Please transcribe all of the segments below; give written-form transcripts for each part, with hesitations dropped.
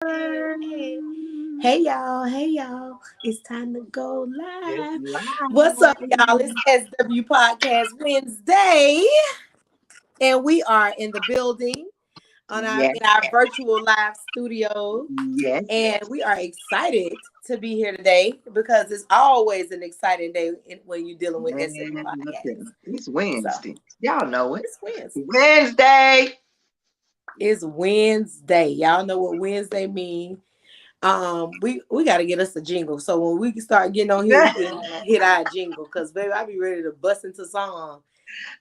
Hey y'all, hey y'all. It's time to go It's live. What's up, y'all? It's live. SW Podcast Wednesday. And we are in the building on our Yes, in our virtual live studio. yes. And we are excited to be here today because it's always an exciting day when you're dealing with Man, SW look at Podcast. it. It's So Wednesday. Y'all know it. it's Wednesday. Wednesday. It's Wednesday. Y'all know what Wednesday means. We got to get us a jingle. So when we can start getting on here, we can hit our jingle. Cause baby, I be ready to bust into song,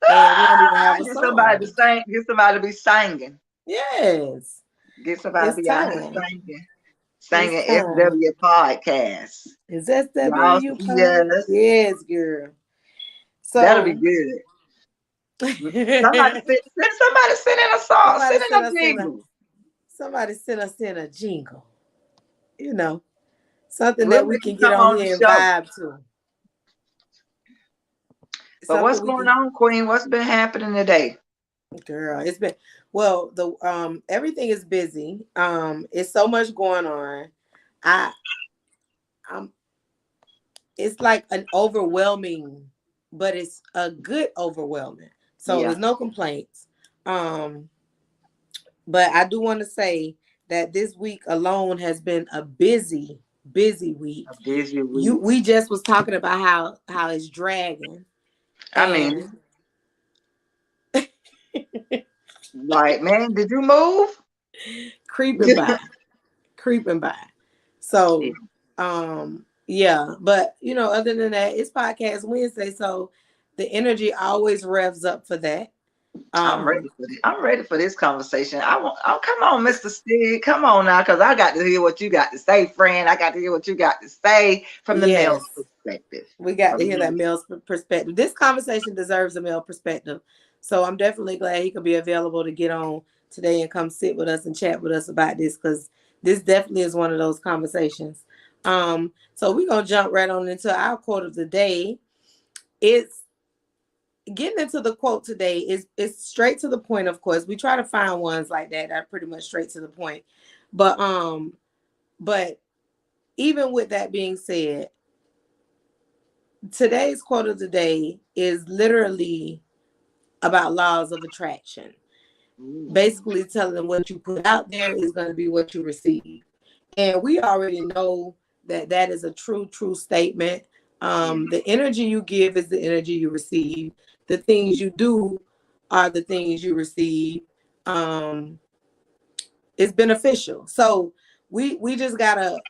and we don't even have a Get somebody to song. sing. Get somebody to be singing. Yes, Get somebody to it's be out here time. singing. It's Singing time. SW podcast. Is that Y'all, W pod? yes, Yes, girl. that'll be So good. Somebody somebody send in a song. Send in sent a us in a jingle. somebody sent us in a jingle. You know, something We'll that we make you can get come on on the here and show. vibe to. But what's Something we going can. on, Queen? What's been happening today? Girl, it's been well, the everything is busy. It's so much going on. I I'm It's like an overwhelming, but it's a good overwhelming. So Yeah, it's no complaints. Um, but I do want to say that this week alone has been a busy, busy week. a busy You week. we just was talking about how it's dragging I mean, and like, man, did you move? creeping by. Creeping by. Yeah, So, yeah, but other than that, it's podcast Wednesday, so the energy always revs up for that. I'm ready Um, for this. I'm ready for this conversation. I want. Oh, come on, Mr. Stig. Come on now, because I got to hear what you got to say, friend. I got to hear what you got to say from the male yes, perspective. we got From to the hear that male. male perspective. This conversation deserves a male perspective, so I'm definitely glad he could be available to get on today and come sit with us and chat with us about this because this definitely is one of those conversations. So we're gonna jump right on into our quote of the day. It's getting into the quote today is straight to the point. Of course, we try to find ones like that are pretty much straight to the point. But but even with that being said, today's quote of the day is literally about laws of attraction. Ooh. Basically telling them what you put out there is going to be what you receive. And we already know that that is a true statement. Yeah. The energy you give is the energy you receive. The things you do are the things you receive. Um, it's beneficial. So we just gotta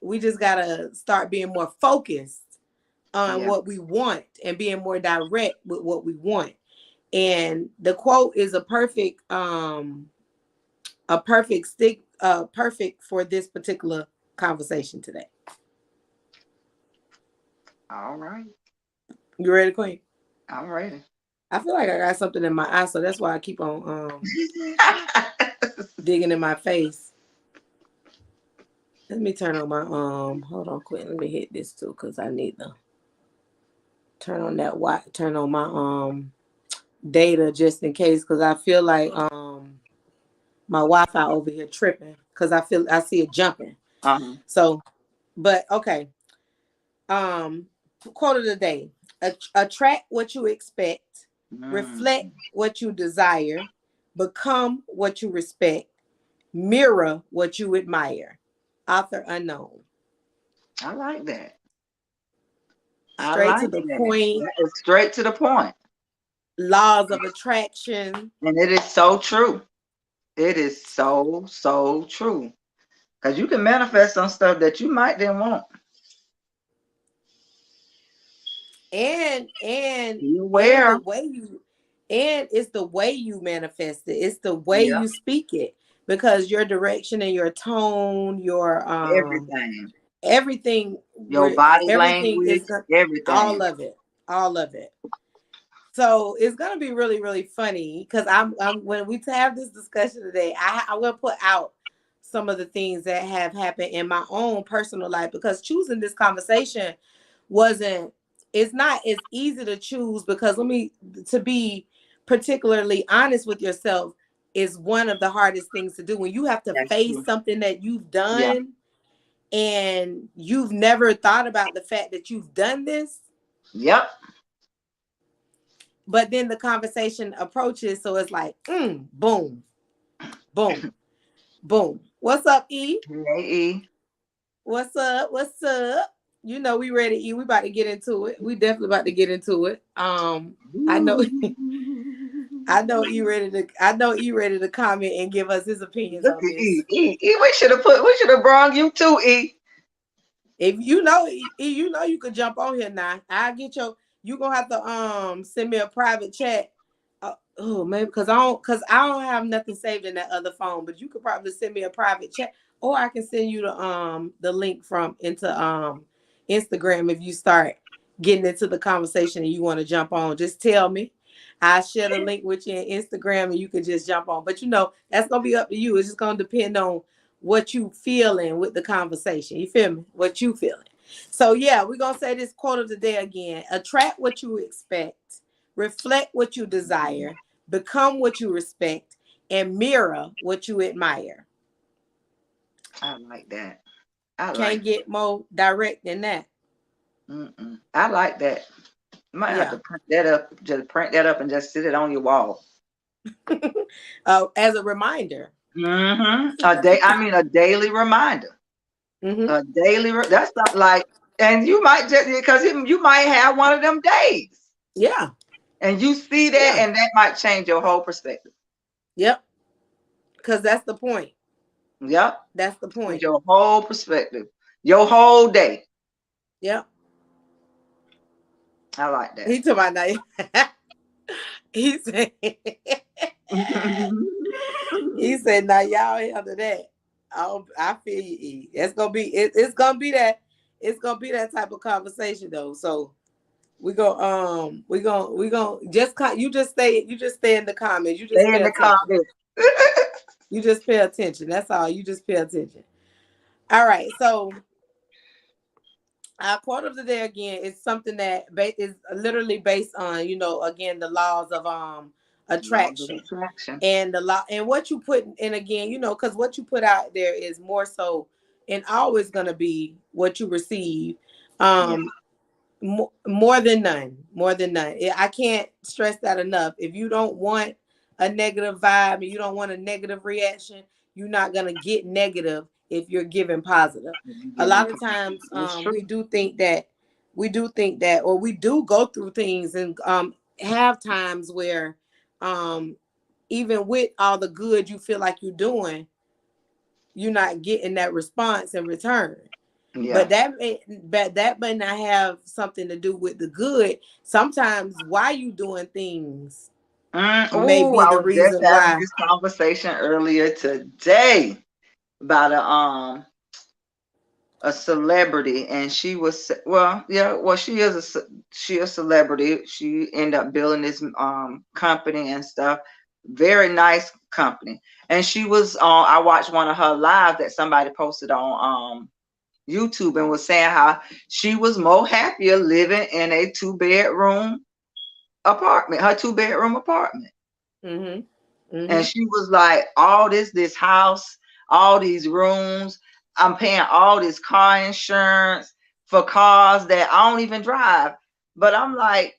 start being more focused on Yeah. what we want and being more direct with what we want. And the quote is perfect for this particular conversation today. All right. You ready, Queen? I'm ready. I feel like I got something in my eye, so that's why I keep on digging in my face. Let me turn on my hold on, Queen. Let me hit this too, because I need to turn on my data just in case, because I feel like my Wi-Fi over here tripping because I see it jumping. uh-huh. So, but okay. Um, quote of the day: Attract what you expect, Mm, reflect what you desire, become what you respect, mirror what you admire. Author unknown. I like that. I Straight to like the that. point. That is straight to the point. Laws of attraction. And it is so true. It is so true. Because you can manifest some stuff that you might didn't want. And You and the aware? way you and it's the way you manifest it. It's the way Yeah. you speak it, because your direction and your tone, your Everything. everything Your where body everything language, is all everything. of it. All of it. So it's gonna be really, really funny because I'm when we have this discussion today, I will put out some of the things that have happened in my own personal life, because choosing this conversation wasn't it's not as easy to choose, because let me to be particularly honest with yourself, is one of the hardest things to do. When you have to That's face true. something that you've Yeah. done and you've never thought about the fact that you've done this, Yep. but then the conversation approaches, so it's like, boom, boom, boom. What's up, E? Hey, E. What's up? What's up? You know we ready, E. We about to get into it. We definitely about to get into it. I know I know E ready to comment and give us his opinions Look on at this. E. E. We should have brought you too, E. If you know E, you know you could jump on here now. I'll get you gonna have to send me a private chat. Oh, maybe because I don't have nothing saved in that other phone, but you could probably send me a private chat, or I can send you the link from into Instagram if you start getting into the conversation and you want to jump on. Just tell me. I share the link with you in Instagram and you can just jump on. But you know, that's gonna be up to you. It's just gonna depend on what you feeling with the conversation. You feel me? What you feeling. So yeah, we're gonna say this quote of the day again. Attract what you expect, reflect what you desire, become what you respect, and mirror what you admire. I like that. I Can't like get more direct than that. Mm-mm. I like that. You might have Yeah. to print that up. Just print that up and just sit it on your wall. As a reminder. A day. I mean, a daily reminder. Mm-hmm. A daily. That's not like. And you might just because you might have one of them days, Yeah. and you see that, Yeah. and that might change your whole perspective. Yep. Because that's the point. Yep. That's the Change point. your whole perspective. Your whole day. Yep. I like that. He took my name. He said he said, now y'all handle that. I feel you, E. It's gonna be that type of conversation though. So we go you just stay in the comments. You just Stay pay in the attention. comments. You just pay attention. That's all. You just pay attention. All right. So our quote of the day again is something that is literally based on, again, the laws of Laws of attraction attraction. and the law and what you put in, again, because what you put out there is more so and always going to be what you receive. Yeah. um more than none, more than none. I can't stress that enough. If you don't want a negative vibe and you don't want a negative reaction, you're not going to get negative if you're giving positive. You A give them. lot of times That's true. we do think that, or we do go through things and have times where um even with all the good you feel like you're doing, you're not getting that response in return. Yeah. But that may not have something to do with the good. Sometimes why you doing things may Oh, be I the was just reason having why. this conversation earlier today about a celebrity, and she was well, yeah, well, she a celebrity. She ended up building this company and stuff. Very nice company, and she was on. I watched one of her lives that somebody posted on YouTube and was saying how she was more happier living in a two-bedroom apartment, her two-bedroom apartment. Mm-hmm. And Mm-hmm. she was like, all this house, all these rooms, I'm paying all this car insurance for cars that I don't even drive. But I'm like,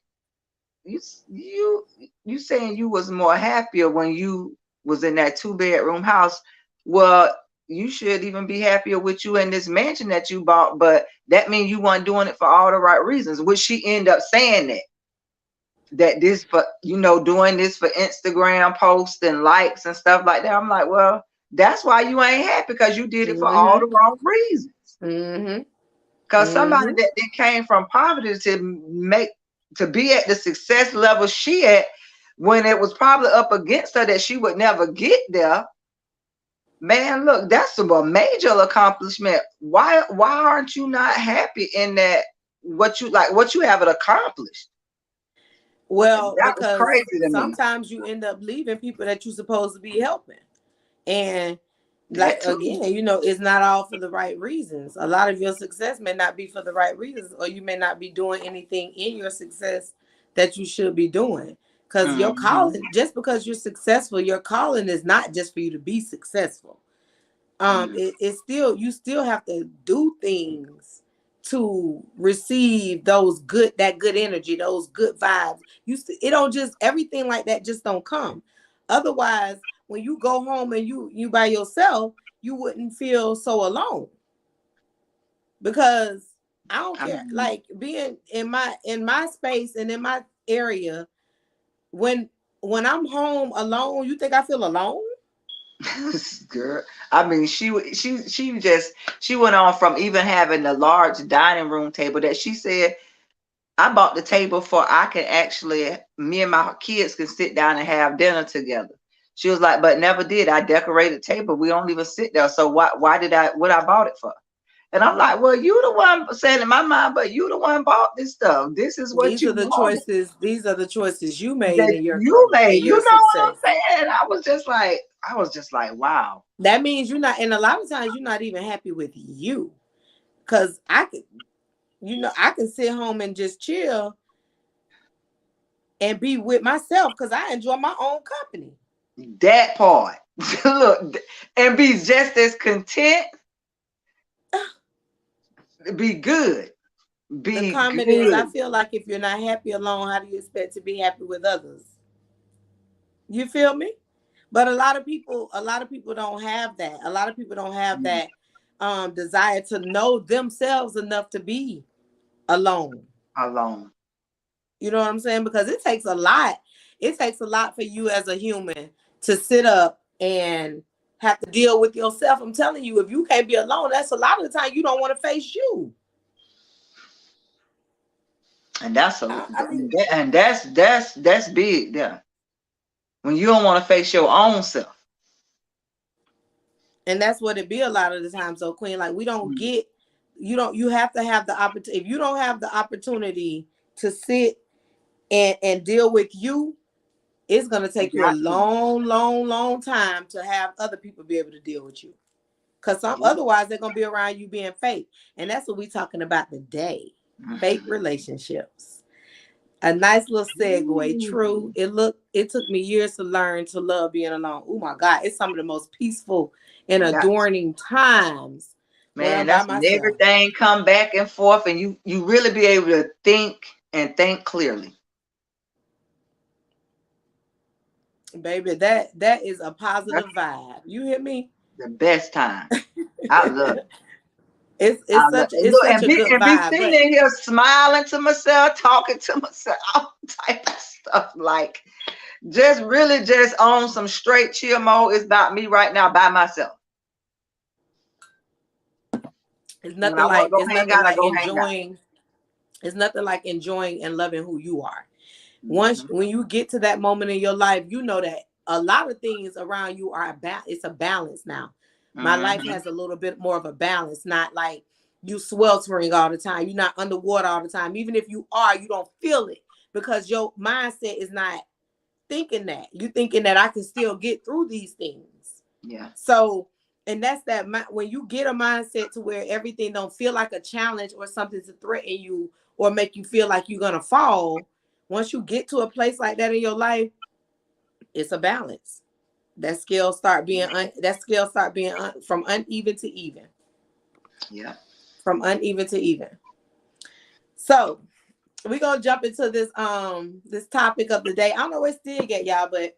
you you saying you was more happier when you was in that two-bedroom house. Well, you should even be happier with you in this mansion that you bought, but that means you weren't doing it for all the right reasons, which she ended up saying that this for doing this for Instagram posts and likes and stuff like that. I'm like, well, that's why you ain't happy, because you did it for all Mm-hmm. the wrong reasons. Mm-hmm. Because somebody Mm-hmm. that came from poverty to be at the success level she at, when it was probably up against her that she would never get there. Man, look, that's a major accomplishment. Why aren't you not happy in that, what you have accomplished? Well, That was because crazy to me. sometimes you end up leaving people that you're supposed to be helping. And like That too. again, it's not all for the right reasons. A lot of your success may not be for the right reasons, or you may not be doing anything in your success that you should be doing. Because your calling, just because you're successful, your calling is not just for you to be successful. It's still, you still have to do things to receive that good energy, those good vibes. It don't just, everything like that just don't come. Otherwise, when you go home and you by yourself, you wouldn't feel so alone. Because I don't care, like being in my space and in my area, when I'm home alone, you think I feel alone? Girl, I mean, she went on from even having the large dining room table that she said, I bought the table for I can actually, me and my kids can sit down and have dinner together. She was like, but never did. I decorated table. We don't even sit there. So why did what I bought it for? And I'm like, well, you the one saying in my mind, but you the one bought this stuff. This is what These you are the wanted. choices. These are the choices you made That in your you growth made. and You your know what I'm success. saying? I was just like, wow. That means you're not, and a lot of times you're not even happy with you. Cause I could, I can sit home and just chill and be with myself because I enjoy my own company. That part. Look, and be just as content. Be good. The Be comment is, I good. feel like if you're not happy alone, how do you expect to be happy with others? You feel me? But a lot of people don't have that. A lot of people don't have that desire to know themselves enough to be alone. Alone. You know what I'm saying? Because it takes a lot. It takes a lot for you as a human to sit up and have to deal with yourself. I'm telling you, if you can't be alone, that's a lot of the time you don't want to face you. And that's I mean, that's big there. When you don't want to face your own self. and that's what it be a lot of the time. So, Queen, like we don't get, you have to have the opportunity. If you don't have the opportunity to sit and deal with you, it's gonna take you a long, long, long time to have other people be able to deal with you. Because otherwise they're gonna be around you being fake. And that's what we're talking about today. Fake relationships. A nice little segue. True. It took me years to learn to love being alone. Oh my God. It's some of the most peaceful and adorning times when Man, I'm by that's when myself. everything come back and forth and you really be able to think and think clearly. Baby, that is a positive vibe. You hear me? The best time. I love it. It's Love such it. it's Look, such a good be vibe. sitting But in here smiling to myself, talking to myself, all type of stuff. Like just really just on some straight chill mode. It's about me right now by myself. it's When nothing I want like to go it's hang nothing out, I like go hang out. enjoying. It's nothing like enjoying and loving who you are. Once Mm-hmm. when you get to that moment in your life, you know that a lot of things around you are it's a balance now. My life Mm-hmm. has a little bit more of a balance, not like you sweltering all the time. You're not underwater all the time. Even if you are, you don't feel it because your mindset is not thinking that. You thinking that I can still get through these things. Yeah. So, and that's that when you get a mindset to where everything don't feel like a challenge or something to threaten you or make you feel like you're gonna fall. Once you get to a place like that in your life, it's a balance. That scale start being from uneven to even. Yeah. From uneven to even. So we're gonna jump into this topic of the day. I don't know where Stig at, y'all, but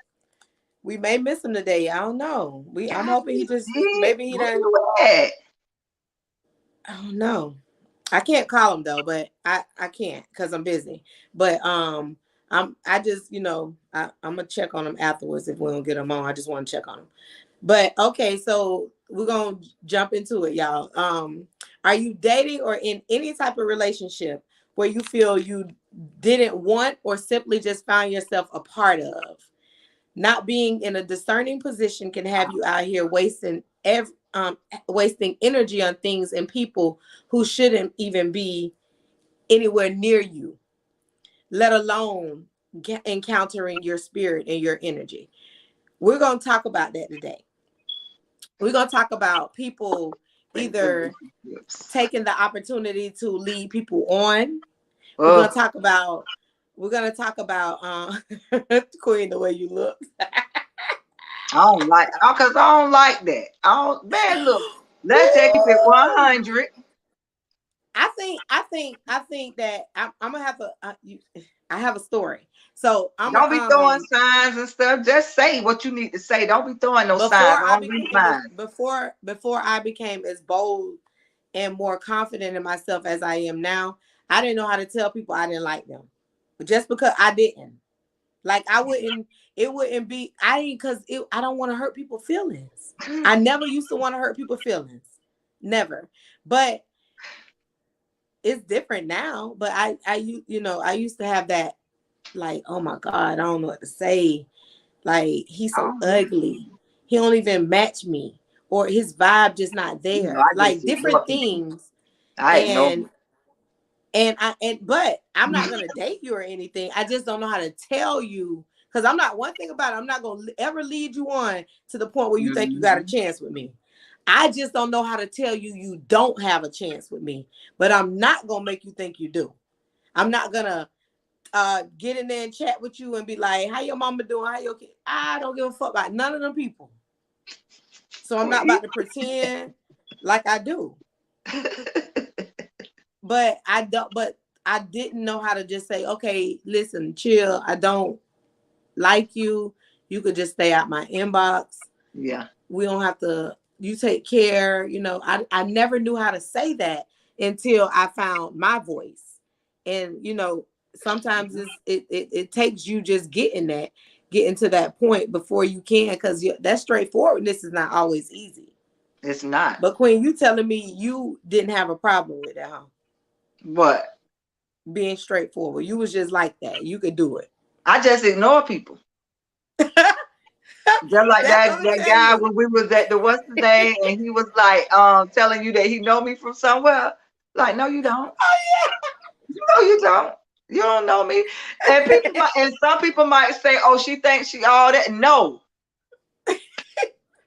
we may miss him today. I don't know. I'm God, hoping he just maybe he where done. you at? I don't know. I can't call him though, but I can't because I'm busy. But I just I'm gonna check on him afterwards if we don't get him on. I just want to check on him. But okay, so we're gonna jump into it, y'all. Are you dating or in any type of relationship where you feel you didn't want or simply just found yourself a part of? Not being in a discerning position can have you out here wasting energy on things and people who shouldn't even be anywhere near you, let alone encountering your spirit and your energy. We're going to talk about that today. We're going to talk about people either taking the opportunity to lead people on. We're going to talk about we're gonna talk about Queen, the way you look. I don't like, because I don't like that. I don't, man, look, let's take it 100. I think that I'm gonna have to. I have a story, so I'm Don't be throwing signs and stuff. Just say what you need to say. Don't be throwing no signs. I don't read mine. Before I became as bold and more confident in myself as I am now, I didn't know how to tell people I didn't like them, just because I didn't. Like I wouldn't. It wouldn't be. Because I don't want to hurt people's feelings. I never used to want to hurt people's feelings. Never. But it's different now. But I used to have that, like, oh my God, I don't know what to say. Like, he's so ugly. He don't even match me, or his vibe just not there. I Like just ignore different people. things. I ignore And but I'm not gonna date you or anything. I just don't know how to tell you, because I'm not, one thing about it, I'm not gonna ever lead you on to the point where you think you got a chance with me. I just don't know how to tell you you don't have a chance with me, but I'm not gonna make you think you do. I'm not gonna get in there and chat with you and be like, how your mama doing? How your kid? I don't give a fuck about none of them people. So I'm not about to pretend like I do. But I didn't know how to just say, okay, listen, chill. I don't like you. You could just stay out my inbox. Yeah. We don't have to, you take care. I never knew how to say that until I found my voice. And, sometimes it takes you just getting to that point before you can, because that straightforwardness is not always easy. It's not. But Queen, you telling me you didn't have a problem with that, huh? What? Being straightforward. You was just like that. You could do it. I just ignore people. Just like that guy when we was at the what's his name, and he was like telling you that he know me from somewhere. Like, no, you don't. Oh yeah. No, you don't. You don't know me. And some people might say, oh, she thinks she all that. No.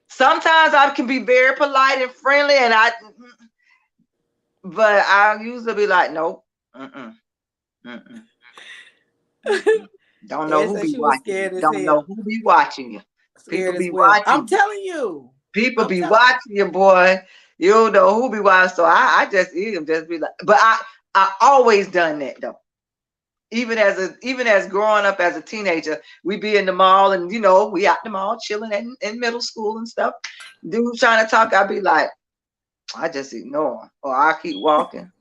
Sometimes I can be very polite and friendly, but I usually be like, nope. Don't know who be watching you. Don't know who be watching you. People be watching. I'm telling you. People be watching you, boy. You don't know who be watching. So I just even just be like, but I always done that though. Even as growing up as a teenager, we be in the mall, and we at the mall chilling in middle school and stuff. Dude trying to talk, I be like, I just ignore him, or I keep walking.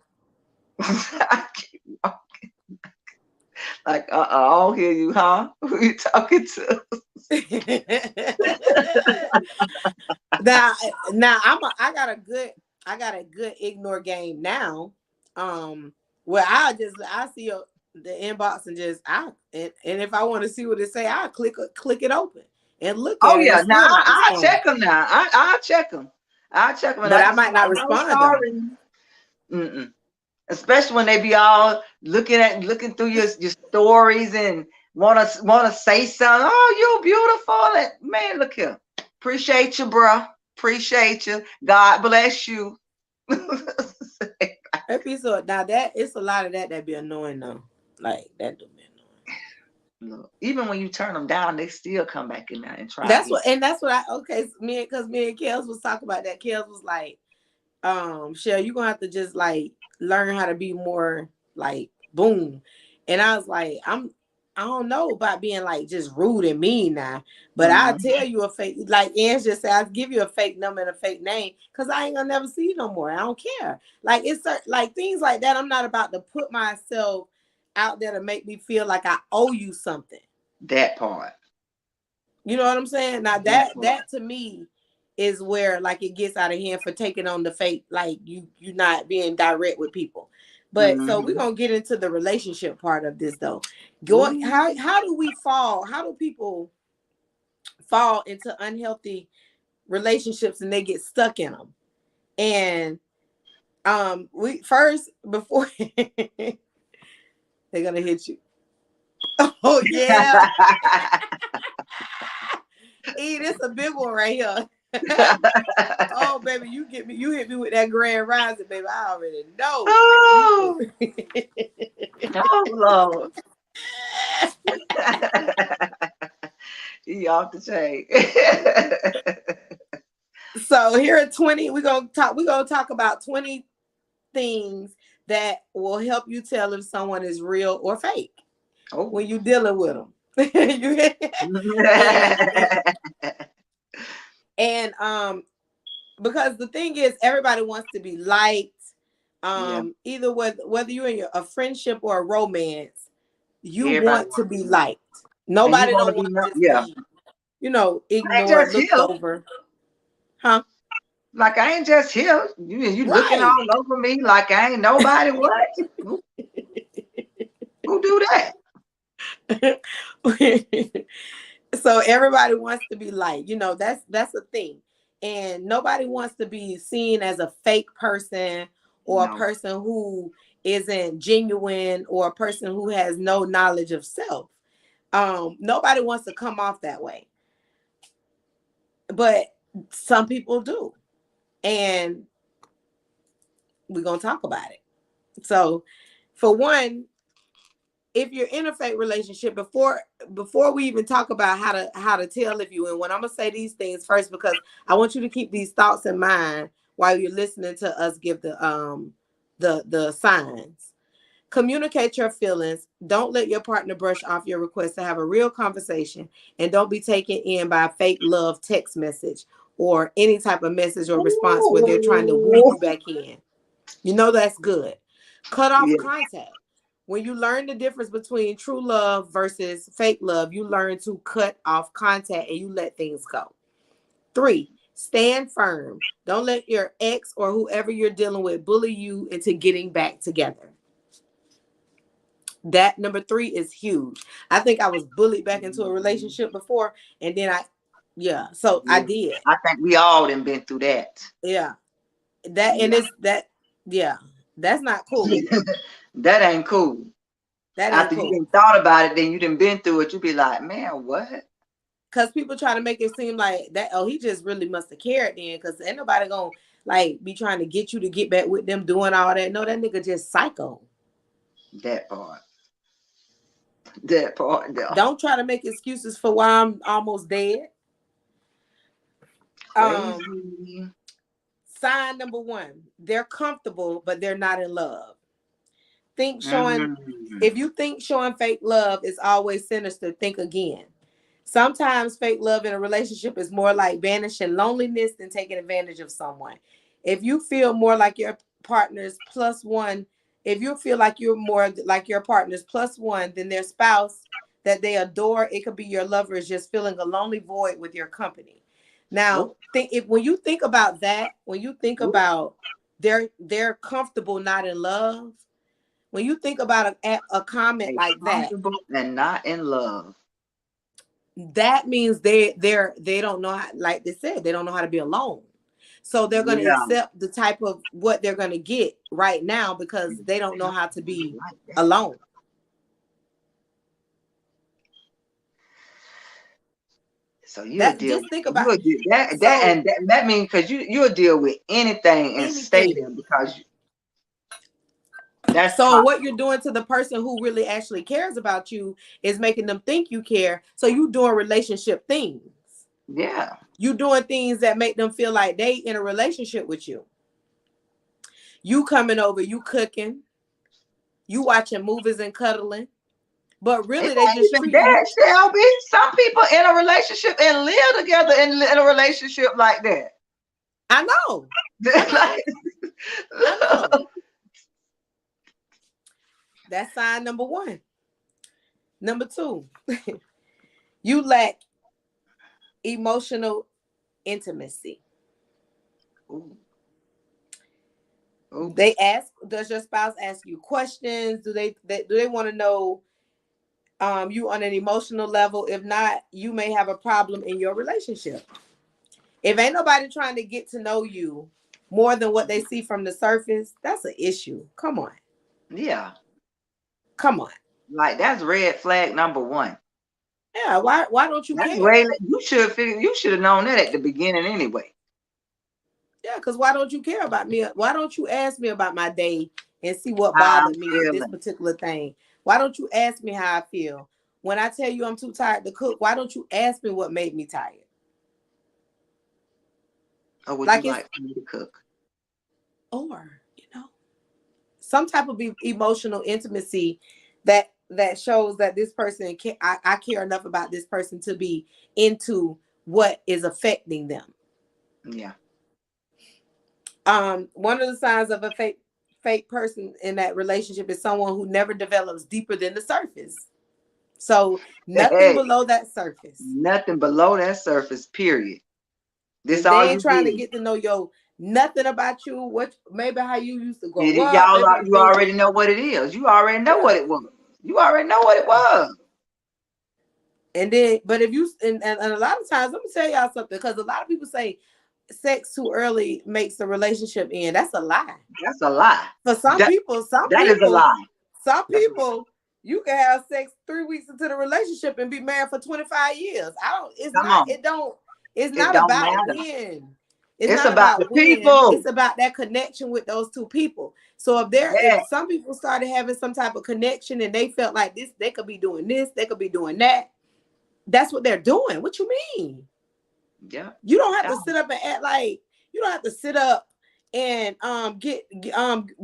I keep walking. Like, I don't hear you, huh? Who you talking to? now I got a good ignore game now. Where I see the inbox and and if I want to see what it say, I'll click it open and look at it. Oh yeah, now I'll check them now. I'll check them. But I might not respond. Sorry. Especially when they be all looking through your stories and wanna say something. Oh, you beautiful. And, man, look here. Appreciate you, bro. Appreciate you. God bless you. Episode now that it's a lot of that be annoying though. Like that do be annoying. Look, even when you turn them down, they still come back in there and try. That's what me and Kels was talking about that. Kels was like, Shell, you're gonna have to just like learn how to be more like boom. And I was like, I don't know about being like just rude and mean now, but I'll tell you a fake, like Ange just said, I'll give you a fake number and a fake name because I ain't gonna never see you no more. I don't care. Like it's like things like that. I'm not about to put myself out there to make me feel like I owe you something. That part. You know what I'm saying? Now that to me is where like it gets out of hand for taking on the fake, like you not being direct with people. But so we're gonna get into the relationship part of this though. How do we fall? How do people fall into unhealthy relationships and they get stuck in them? And we first before they're gonna hit you. Oh yeah. This a big one right here. Oh baby, you hit me with that grand rising, baby. I already know. Oh, oh Lord. He off the chain. So here are 20. We're gonna talk about 20 things that will help you tell if someone is real or fake Oh. when you're dealing with them. and, and and because the thing is, everybody wants to be liked. Yeah. Either whether you're in a friendship or a romance, you Everybody want to wants be to be like. liked. And you Nobody want to don't be want known. to just Yeah. be, I ain't ignored, just looked here. over. Huh? Like I ain't just here. You looking Right. all over me like I ain't nobody. What? Who do that? So everybody wants to be liked. That's a thing. And nobody wants to be seen as a fake person, or a No. person who isn't genuine, or a person who has no knowledge of self. Nobody wants to come off that way. But some people do. And we're going to talk about it. So, for one, if you're in a fake relationship, before we even talk about how to tell if you in one, I'm gonna say these things first, because I want you to keep these thoughts in mind while you're listening to us give the signs. Communicate your feelings. Don't let your partner brush off your request to have a real conversation, and don't be taken in by a fake love text message or any type of message or response where they're trying to woo Ooh. you back in. That's good. Cut off Yeah. contact. When you learn the difference between true love versus fake love, you learn to cut off contact and you let things go. 3, stand firm. Don't let your ex or whoever you're dealing with bully you into getting back together. That number 3 is huge. I think I was bullied back into a relationship before, and then I Yeah. did. I think we all done been through that. Yeah, that and Yeah. it's that. Yeah, that's not cool. That ain't cool. That ain't After you cool. done thought about it, then you done been through it, you be like, man, what? Because people try to make it seem like that, oh, he just really must have cared then. Because ain't nobody gonna be trying to get you to get back with them doing all that. No, that nigga just psycho. That part. That part. Yeah. Don't try to make excuses for why I'm almost dead. Um, Crazy. Sign number 1, they're comfortable, but they're not in love. Think showing Mm. If you think showing fake love is always sinister, think again. Sometimes fake love in a relationship is more like banishing loneliness than taking advantage of someone. If you feel more like your partner's plus one, if you feel like you're more like your partner's plus one than their spouse that they adore, it could be your lover is just feeling a lonely void with your company. Now, Oh, when you think about that, when you think oh. about they're comfortable, not in love. When you think about a comment They like that, comfortable and not in love. that means they don't know how, like they said, they don't know how to be alone. So they're going to Yeah. accept the type of what they're going to get right now because they don't know how to be Like that. alone. So you'll That deal just with think about you'll deal that so and that means because you'll deal with anything and stay anything. there because that's So top. what you're doing to the person who really actually cares about you is making them think you care. So you doing relationship things. Yeah. You doing things that make them feel like they in a relationship with you. You coming over, you cooking, you watching movies and cuddling, but It really they ain't just even treating you. that, Shelby. Some people in a relationship and live together in a relationship like that. I know, I know, I know. That's sign number 1. Number 2, you lack emotional intimacy. Ooh, ooh. Does your spouse ask you questions? Do they want to know you on an emotional level? If not, you may have a problem in your relationship. If ain't nobody trying to get to know you more than what they see from the surface, that's an issue. Come on. Yeah. Come on. Like that's red flag number one. Yeah, why don't you That's care? way you should have known that at the beginning anyway. Yeah, because why don't you care about me? Why don't you ask me about my day and see what How I'm bothered me, this feeling. particular thing? Why don't you ask me how I feel? When I tell you I'm too tired to cook, why don't you ask me what made me tired? Or would you Like it's, like for me to cook? or, some type of emotional intimacy that shows that this person I care enough about this person to be into what is affecting them. Yeah. One of the signs of a fake person in that relationship is someone who never develops deeper than the surface. So nothing Hey, below that surface. nothing below that surface, period. This If all they ain't you trying to get. get to know nothing about you, what maybe how you used to grow And up, maybe the you things. already know what it is. You already know Yeah, what it was. You already know what it yeah. was. And then, but if you and a lot of times, let me tell y'all something, because a lot of people say sex too early makes the relationship end. That's a lie. That's a lie. For some That people, that is a lie. That's a lie. you can have sex 3 weeks into the relationship and be married for 25 years. Come on. It's It not don't about matter. when. It's It's not about the about when. people. It's about that connection with those two people. So Yeah. if some people started having some type of connection and they felt like this, they could be doing this, they could be doing that. That's what they're doing. What you mean? Yeah. You don't have to sit up and act like you don't have to sit up and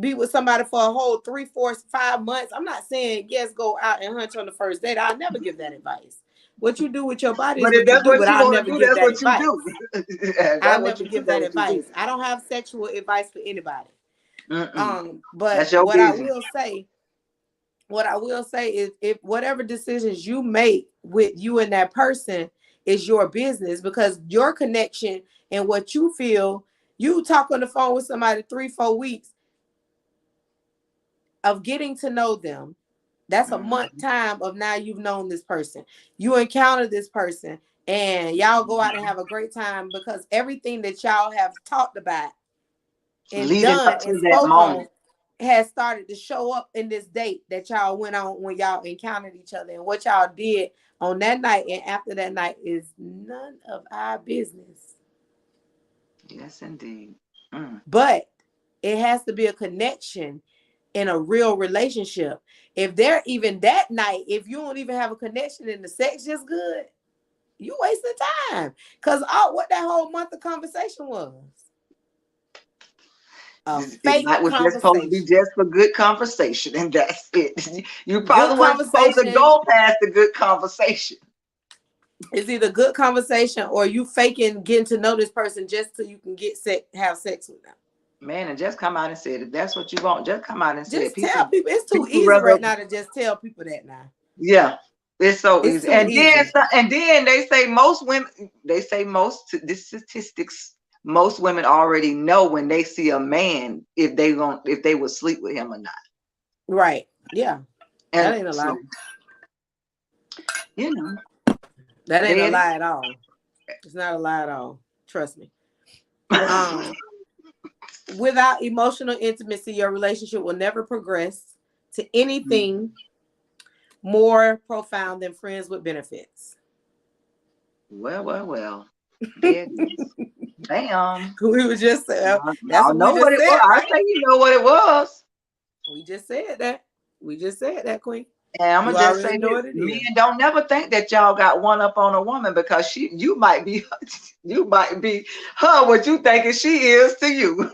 be with somebody for a whole 3, 4, 5 months. I'm not saying yes, go out and hunt on the first date. I'll never give that advice. What you do with your body is But if what you that's do, what but you I'll want never to do, give that's that what you advice. do. I'll That's what never you're give that supposed to advice. do. I don't have sexual advice for anybody. That's But your business. what I will say is if whatever decisions you make with you and that person is your business, because your connection and what you feel, you talk on the phone with somebody 3, 4 weeks of getting to know them. That's a month time of now you've known this person. You encounter this person and y'all go out and have a great time because everything that y'all have talked about and Leading done up and to that spoke on moment. has started to show up in this date that y'all went on when y'all encountered each other. And what y'all did on that night and after that night is none of our business. Yes, indeed. But it has to be a connection in a real relationship. If they're even that night, if you don't even have a connection and the sex just good, you wasting time. Because what that whole month of conversation was. A It fake might was just supposed to be conversation. just for good conversation, and that's it. You Good probably weren't supposed to conversation. go past the good conversation. It's either good conversation or you faking getting to know this person just so you can have sex with them. Man, and just come out and say it. If that's what you want, just come out and say it. Just tell people. It's too People easy rather, right now to just tell people that now. yeah, it's so It's easy. too easy. And then they say most women, this statistics, most women already know when they see a man if they would sleep with him or not. Right. Yeah. That And ain't a so, lie. you know, That ain't a daddy. lie at all. It's not a lie at all. Trust me. Without emotional intimacy, your relationship will never progress to anything more profound than friends with benefits. Well. There it is. Bam. We were just that's Y'all what we know what just it was. said, I right? say you know what it was. We just said that. We just said that, Queen. And I'm You gonna just say already know this: what it men is. don't never think that y'all got one up on a woman because you might be her what you thinking she is to you.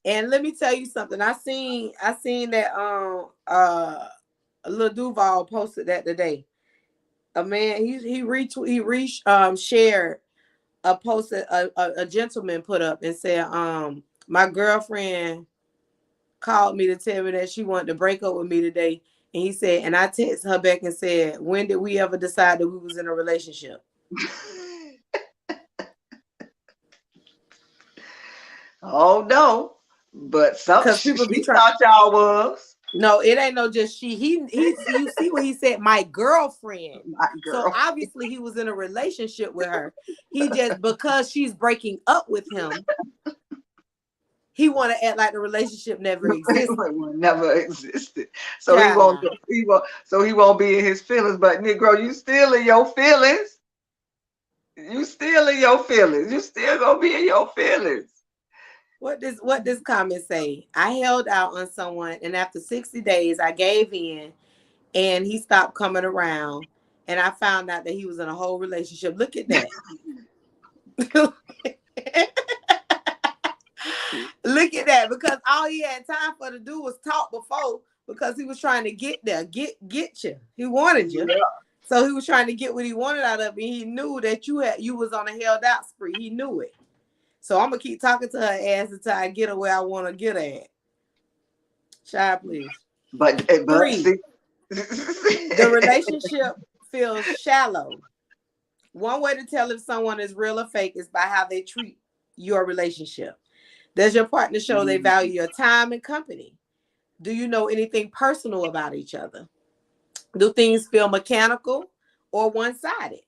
And let me tell you something. I seen that Lil Duval posted that today. A man shared a post that a gentleman put up and said, my girlfriend called me to tell me that she wanted to break up with me today. And he said, and I texted her back and said, when did we ever decide that we was in a relationship? Oh no, but Because people be she trying. thought y'all was No, it ain't no just she. You see what he said, my girlfriend. my So girl. obviously he was in a relationship with her. He just because she's breaking up with him, he want to act like the relationship never existed. Never existed. So Child. he won't be in his feelings. But Negro, you still in your feelings. You still in your feelings. You still gonna be in your feelings. What this comment say? I held out on someone, and after 60 days, I gave in, and he stopped coming around, and I found out that he was in a whole relationship. Look at that. Look at that, because all he had time for to do was talk before, because he was trying to get there, get you. He wanted you. Yeah. So he was trying to get what he wanted out of it. He knew that you was on a held out spree. He knew it. So I'm gonna keep talking to her ass until I get her where I want to get her at. Child, please. But 3, see. the relationship feels shallow. One way to tell if someone is real or fake is by how they treat your relationship. Does your partner show they value your time and company? Do you know anything personal about each other? Do things feel mechanical or one-sided?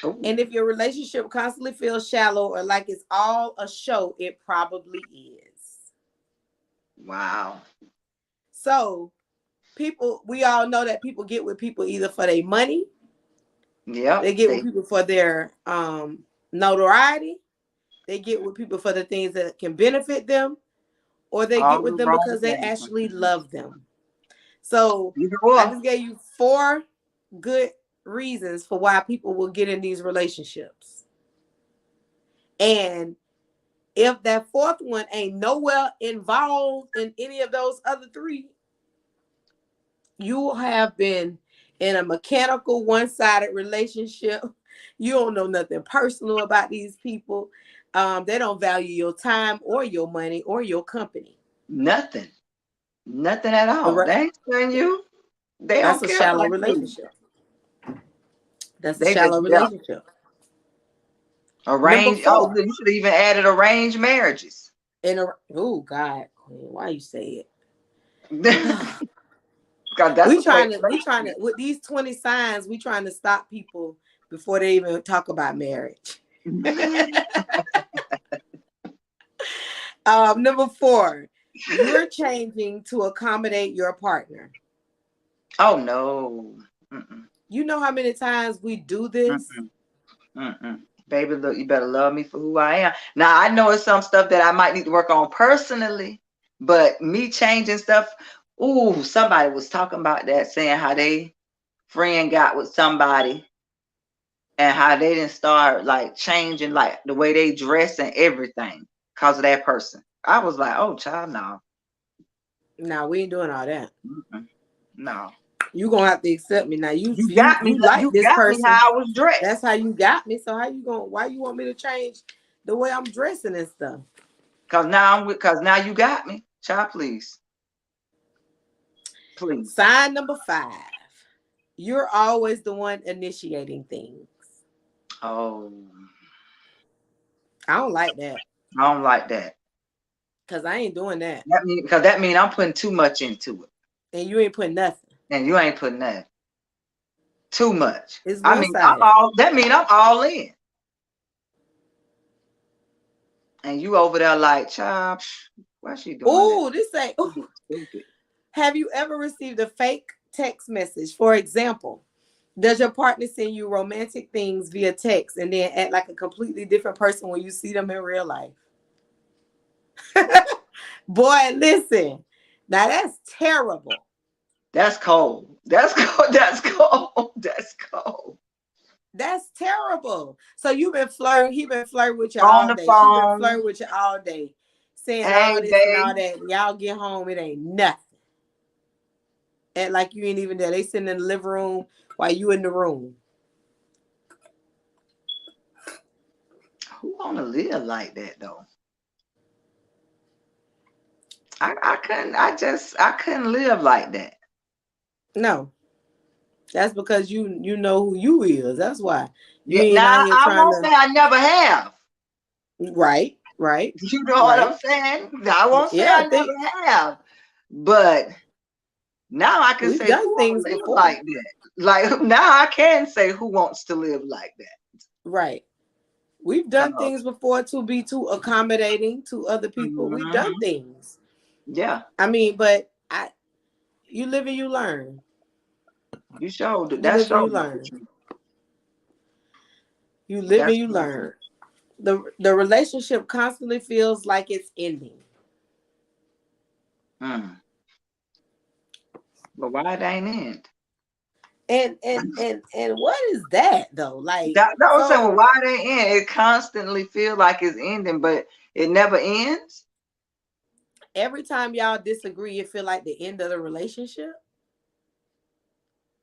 Ooh. And if your relationship constantly feels shallow or like it's all a show, it probably is. Wow. So people, we all know that people get with people either for their money, Yeah, they get with people for their notoriety, they get with people for the things that can benefit them, or they all get the with them wrong because they things. actually love them. So Either I or. just gave you 4 good reasons for why people will get in these relationships. And if that 4th one ain't nowhere involved in any of those other 3, you have been in a mechanical, one-sided relationship. You don't know nothing personal about these people. They don't value your time or your money or your company. Nothing at all. They ain't saying you. They That's don't a care shallow about you. relationship. That's a They just, shallow yeah. relationship. Number Arrange. Oh, 4. you should have even added arranged marriages. Oh God, Queen, why you say God, it? that's we a fake trying to relationship. with these 20 signs, we trying to stop people before they even talk about marriage. Number 4, you're changing to accommodate your partner. Oh no. Mm-mm. You know how many times we do this? Mm-mm. Mm-mm. Baby, look, you better love me for who I am. Now, I know it's some stuff that I might need to work on personally, but me changing stuff. Ooh, somebody was talking about that, saying how they friend got with somebody and how they didn't start like changing like the way they dress and everything because of that person. I was like, oh, child, no. No, we ain't doing all that. Mm-mm. No. You gonna have to accept me now. You You you got me. you like You this got me person. how I was dressed. That's how you got me. So how you gonna? Why you want me to change the way I'm dressing and stuff? Because now you got me. Child, please. Please. Sign number 5. You're always the one initiating things. Oh, I don't like that. I don't like that. Because I ain't doing that. That mean I'm putting too much into it. And you ain't putting nothing. And you ain't putting that. Too much. It's I mean, one-sided. that mean I'm all in. And you over there like, child, why she doing Oh, that? this ain't. Ooh. Stupid. Have you ever received a fake text message? For example, does your partner send you romantic things via text and then act like a completely different person when you see them in real life? Boy, listen. Now that's terrible. That's cold. That's cold. That's cold. That's cold. That's terrible. So you've been flirting. He been flirting with you On all the day. She been phone. flirting with you all day, saying Hey, all this and babe. all that. And y'all get home, it ain't nothing. Act like you ain't even there. They sitting in the living room while you in the room. Who wanna live like that though? I couldn't live like that. No, that's because you know who you is. That's why you Yeah, ain't out now here I trying won't say to. I never have. Right, right, You know what I'm right. saying? I won't say Yeah, I I think never have. But now I can we've say who done wanna things live before. like that. Like now I can say who wants to live like that. Right. We've done 'Cause, things before to be too accommodating to other people. We've done mhm, things. yeah, I mean, but you live and you learn. you showed it. You That's live and you showed learn. it. You live and That's you learn. The relationship constantly feels like it's ending. Mm. But why it ain't end? And what is that though? Like, That was saying, well, so why it ain't end? It constantly feel like it's ending, but it never ends. every time y'all disagree, it feel like the end of the relationship.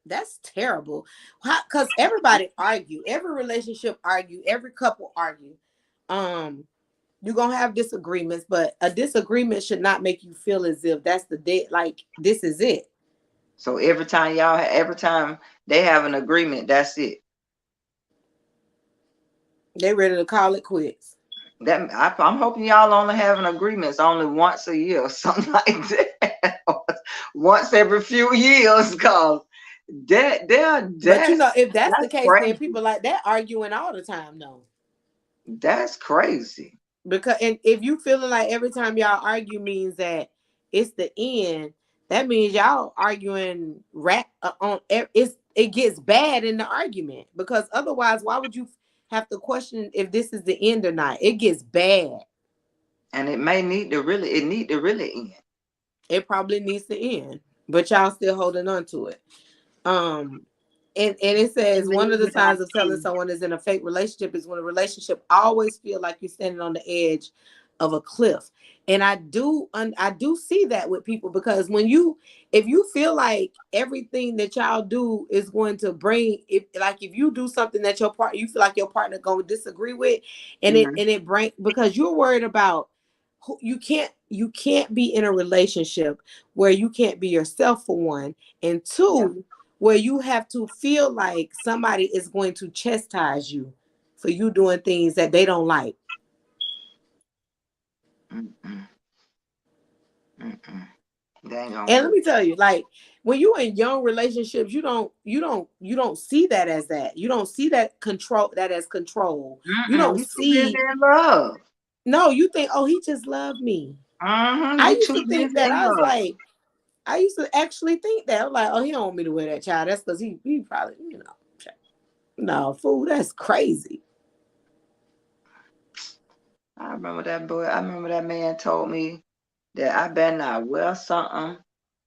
That's terrible. Because everybody argue, every relationship argue, every couple argue. Um, you're gonna have disagreements, but a disagreement should not make you feel as if that's the day. Like this is it. So every time they have an agreement, that's it. They ready to call it quits. I'm hoping y'all only having agreements only once a year or something like that. Once every few years, cause But you know, if that's the that's case, then crazy. people like that arguing all the time, though. That's crazy. Because and if you feeling like every time y'all argue means that it's the end, that means y'all arguing on it gets bad in the argument. Because otherwise, why would you have to question if this is the end or not? It gets bad. And it need to really end. It probably needs to end, but y'all still holding on to it. Um, and it says one of the signs of telling someone is in a fake relationship is when a relationship always feel like you're standing on the edge of a cliff. And I do see that with people because if you feel like everything that y'all do is going to bring if you do something that you feel like your partner going to disagree with, Mhm. and it bring because you're worried about you can't be in a relationship where you can't be yourself for one, and Yeah. two, where you have to feel like somebody is going to chastise you for you doing things that they don't like. Mm-mm. Mm-mm. They ain't gonna And let work. me tell you, like when you're in young relationships, you don't see that as that. You don't see that as control. You Mm-mm. don't You too busy see in love. no, you think, oh, he just loved me. Mm-hmm. I You used too to think busy that. in I was love. like, I used to actually think that. I'm like, oh, he don't want me to wear that child. That's because he probably, no, fool, that's crazy. I remember that boy. I remember that man told me that I better not wear something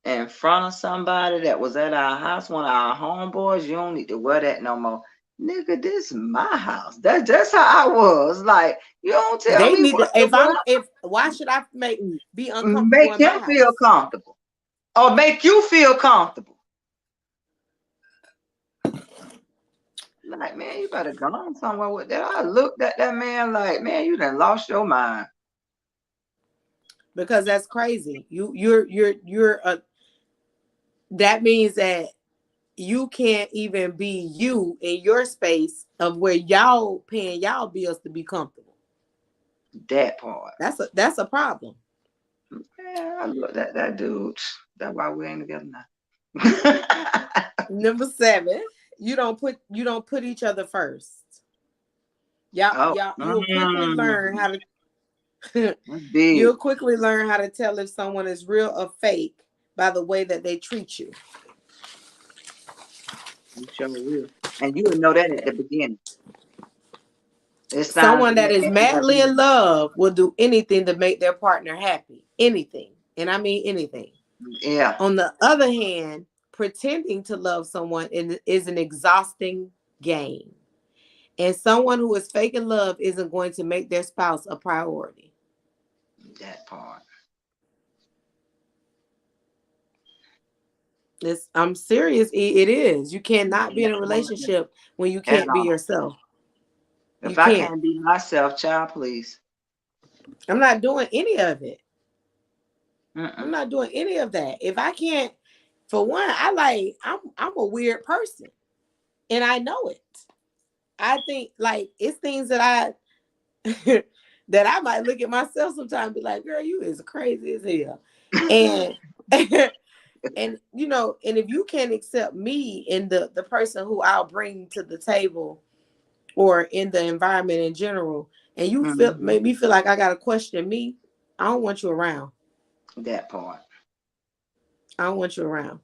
in front of somebody that was at our house, one of our homeboys. You don't need to wear that no more. Nigga, this is my house. That's how I was. Like, you don't tell They me need what to. to If why should I wear. be uncomfortable Make in my him feel house? comfortable. Or make you feel comfortable. Like, man, you better go on somewhere with that. I looked at that man like, man, you done lost your mind. Because that's crazy. You're a. That means that you can't even be you in your space of where y'all paying y'all bills to be comfortable. That part. That's a problem. Man, I looked at that dude. That's why we ain't together now. Number 7, you don't put each other first. Oh, You'll quickly learn how to that's big. you'll quickly learn how to tell if someone is real or fake by the way that they treat you. You sure will. And you would know that at the beginning. It's signs Someone of that is madly love. in love will do anything to make their partner happy. Anything. And I mean anything. Yeah, On the other hand, pretending to love someone is an exhausting game. And someone who is faking love isn't going to make their spouse a priority. that part. I'm serious. It is. You cannot be Yeah, in a relationship when you at can't be all. yourself. You If I can't. can't be myself, child, please. I'm not doing any of it. I'm Mm-mm. not doing any of that. If I can't, for one, I'm a weird person, and I know it. I think like it's things that I that I might look at myself sometimes and be like, girl, you is crazy as hell. And and if you can't accept me in the person who I'll bring to the table or in the environment in general, and you Hmm. make me feel like I gotta question me, I don't want you around. That part. I don't want you around.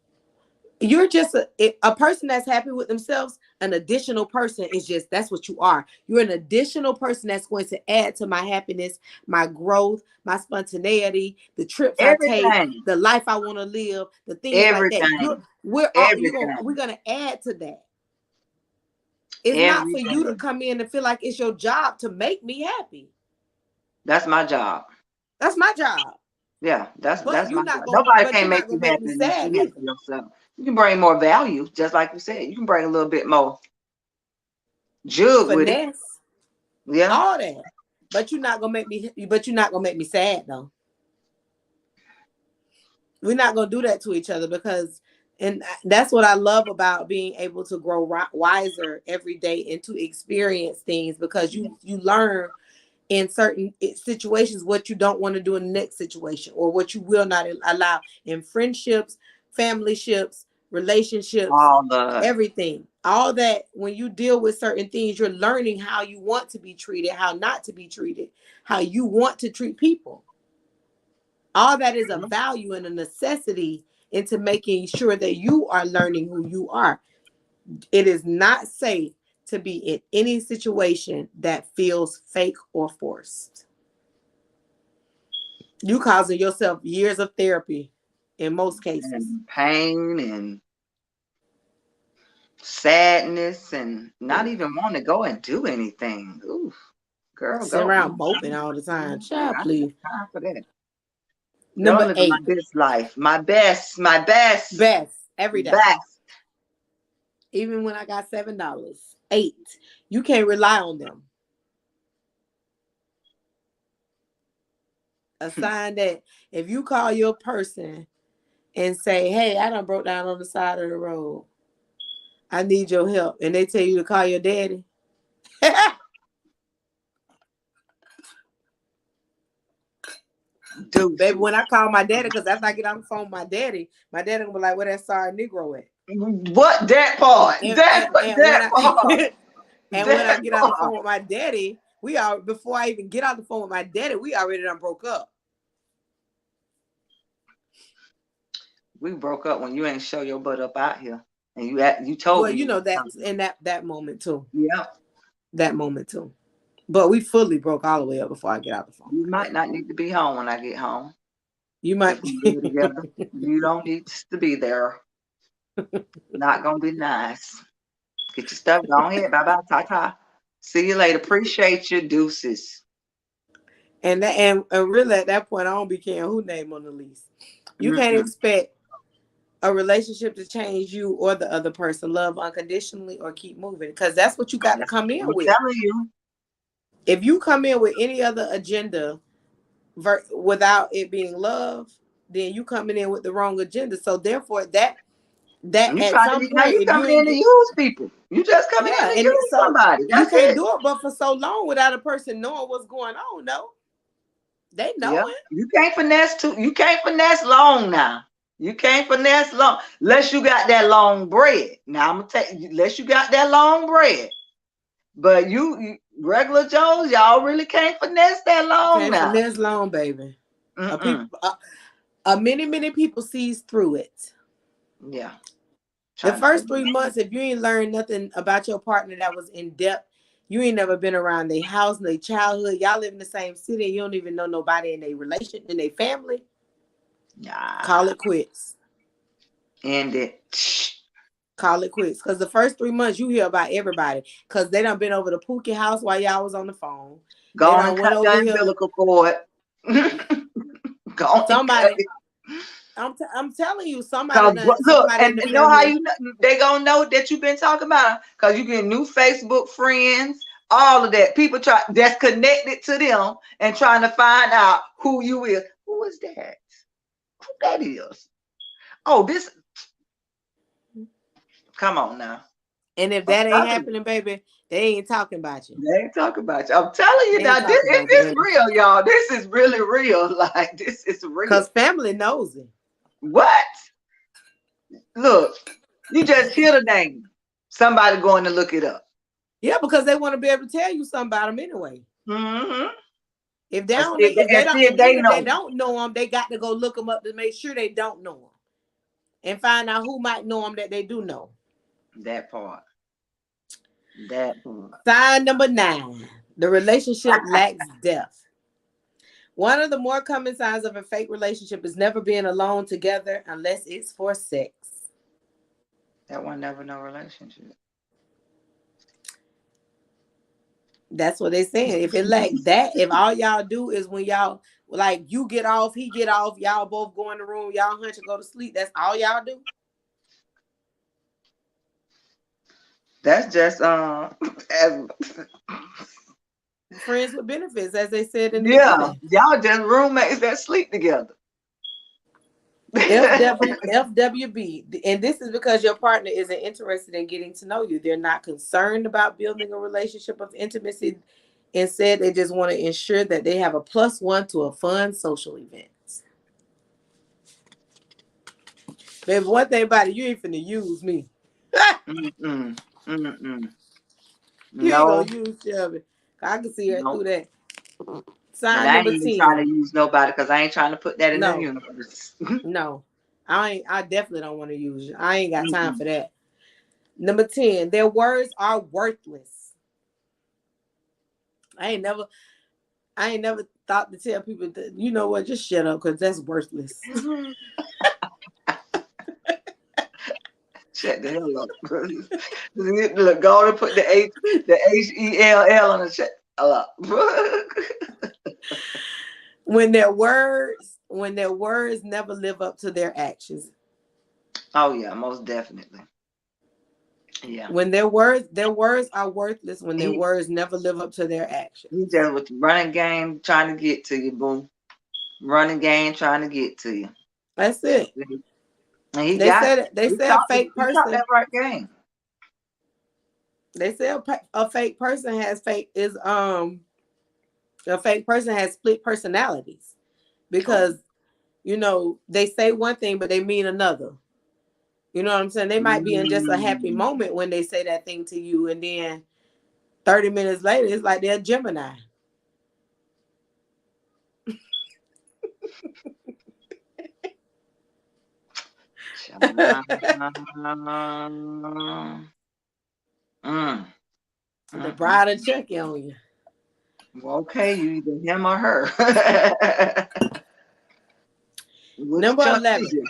You're just a person that's happy with themselves. An additional person is just, that's what you are. You're an additional person that's going to add to my happiness, my growth, my spontaneity, the trips I take, Everything. the life I want to live, the things like that. Everything. We're Everything. gonna add to that. It's not for you to Everything. come in and feel like it's your job to make me happy. That's my job. That's my job. Yeah, But that's my you're job. not gonna Nobody but can you're make not you gonna make happy me unless you sad happy neither. yourself. You can bring more value, just like you said. You can bring a little bit more jug with it. Finesse, Yeah. all that. But you're not gonna make me sad though. We're not going to do that to each other, because and that's what I love about being able to grow wiser every day and to experience things, because you learn in certain situations what you don't want to do in the next situation, or what you will not allow in friendships, family ships, relationships, All the everything. All that, when you deal with certain things, you're learning how you want to be treated, how not to be treated, how you want to treat people. All that is a value and a necessity into making sure that you are learning who you are. It is not safe to be in any situation that feels fake or forced. You causing yourself years of therapy in most cases. and pain and sadness and not even want to go and do anything. Ooh, girl, Sit go. around moping all the time. Child, I ain't please. got time for that. Girl, Number I'm living my 8, best life. My best, my best, best every day. best. Even when I got $7. 8, you can't rely on them. A sign that if you call your person and say, hey, I done broke down on the side of the road, I need your help, and they tell you to call your daddy. Deuces. Baby, when I call my daddy, because after I get on the phone with my daddy gonna be like, where that sorry Negro at? What that part? And, That and, part. and when That part. I and when I That get on the part. phone with my daddy, before I even get on the phone with my daddy, we already done broke up. We broke up when you ain't show your butt up out here, and you told Well, me you you know was that coming. in that moment too. Yeah, That moment too. But we fully broke all the way up before I get out the phone you with my might daddy. not need to be home when I get home. You If might we live together, you don't need to be there. Not gonna be nice. Get your stuff. Go ahead. Bye bye. Ta ta. See you later. Appreciate you. Deuces. and really at that point I don't be caring who name on the lease. You can't Mm-mm. expect a relationship to change you or the other person, love unconditionally or keep moving, because that's what you got to come in I'm with. telling you. If you come in with any other agenda without it being love, then you coming in with the wrong agenda. So therefore that You at trying to some be now? point, You if you coming in ain't to get, use people. You just coming in yeah, to and use so somebody. you That's can't it. do it but for so long without a person knowing what's going on. No, they Yeah. knowing. You can't finesse too. You can't finesse long now. You can't finesse long unless you got that long bread. Now I'm gonna tell you, unless you got that long bread. But you regular Joes, y'all really can't finesse that long Can't now. finesse long, baby. A Mm-mm. people many people sees through it. Yeah. The Trying to first figure 3 months, if you ain't learned nothing about your partner that was in depth, you ain't never been around their house, their childhood. Y'all live in the same city, and you don't even know nobody in their relation, in their family. Call nah. it quits. End it. Call it quits. Because the first 3 months, you hear about everybody. Because they done been over to Pookie house while y'all was on the phone. Go They on and done went cut the over here. umbilical cord. Go on and cut Somebody, it. I'm telling you, Cause look, somebody in and the know how family. you know they gonna know that you've been talking about them. Cause you get new Facebook friends, all of that. People that's connected to them and trying to find out who you is. Who is that? Who that is? Oh, this. Come on now. And if I'm that ain't telling you. happening, baby, they ain't talking about you. They ain't talking about you. I'm telling you They now. ain't This talking about you, is baby. real, y'all. This is really real. Like this is real. Because family knows it. What? Look, you just hear the name. Somebody going to look it up. Yeah, because they want to be able to tell you something about them anyway. Mm-hmm. If they And don't, see if they, if they and don't, see if and they then if they know. don't know them, they got to go look them up to make sure they don't know them. and find out who might know them that they do know. That part. That part. Sign number 9, the relationship lacks depth. One of the more common signs of a fake relationship is never being alone together unless it's for sex. That one never no relationship. That's what they saying. If it lack that, if all y'all do is when y'all like you get off, he get off, y'all both go in the room, y'all hunch and go to sleep. That's all y'all do. That's just Friends with benefits, as they said in the yeah, beginning. y'all just roommates that sleep together. FWB, and this is because your partner isn't interested in getting to know you. They're not concerned about building a relationship of intimacy. Instead, they just want to ensure that they have a +1 to a fun social event. Baby, one thing about it, you ain't finna use me. Mm-mm. Mm-mm. You ain't No, gonna use Shelby. I can see her no. through that. And Sign I ain't number even trying to 10. use nobody because I ain't trying to put that in the No, universe. no. I definitely don't want to use you. I ain't got time Mm-mm. for that. Number 10, their words are worthless. I ain't never thought to tell people that, you know what, just shut up because that's worthless. Shut the hell up. Look, go on and put the HELL on the shut up. when their words never live up to their actions. Oh yeah, most definitely. Yeah. When their words are worthless when their He, words never live up to their he actions. just with the running game trying to get to you, boo. Running game trying to get to you. That's it. And he They got said they he say a talked fake he talked person. that right game. They say a fake person has a fake person has split personalities Oh. because they say one thing but they mean another. You know what I'm saying? They might be in just a happy Mm. moment when they say that thing to you, and then 30 minutes later, it's like they're Gemini. Mm. The Mm-mm. bride of Chucky on you. Well, okay, you either him or her. Which Number Chuck is 11. it?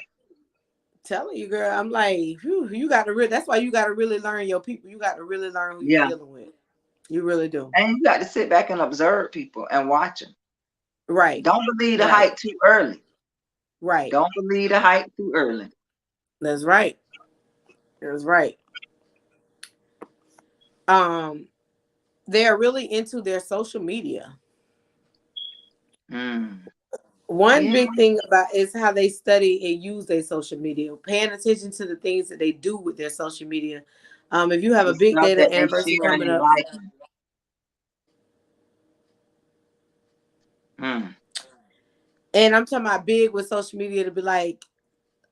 Telling you, girl, I'm like, whew, you got to that's why you got to really learn your people. You got to really learn who you're Yeah. dealing with. You really do. And you got to sit back and observe people and watch them. Right. Don't believe the Right. hype too early. Right. Don't believe the hype too early. That's right. That's right. Um, they're really into their social media. Mm. One Yeah, big thing about is how they study and use their social media, paying attention to the things that they do with their social media. If you have the a big stuff data that they anniversary share and coming they up, like. Mm. and I'm talking about big with social media to be like,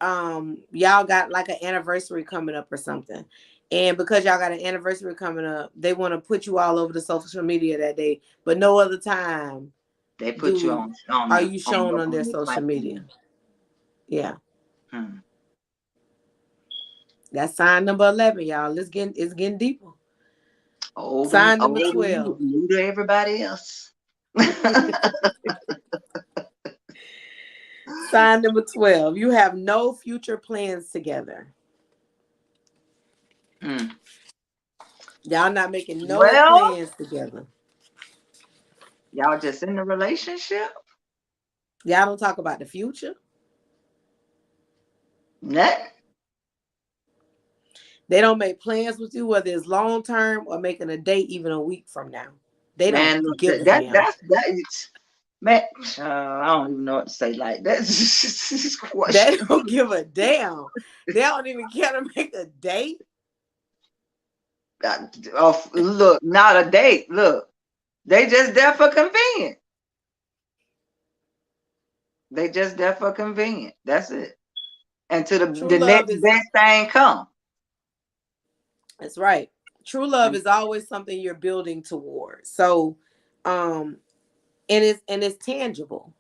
y'all got like an anniversary coming up or something. And because y'all got an anniversary coming up, they want to put you all over the social media that day, but no other time They put you do on are the you shown on their the social media. platform. Yeah. Mm. That's sign number 11, y'all. It's getting deeper. Old, Sign number old, 12. new to everybody else. Sign number 12. You have no future plans together. Mm. Y'all not making no Well, plans together. y'all just in a relationship? Y'all don't talk about the future. Nothing. They don't make plans with you, whether it's long term or making a date even a week from now. They Man, don't look, give a that damn. that's that is man. I don't even know what to say. Like that's just They question. don't give a damn. They don't even care to make a date. Oh, look, not a date. Look, they just there for convenience. They just there for convenience. That's it. Until True the love next is best thing come. That's right. True love Mm, is always something you're building towards. So, and it's tangible.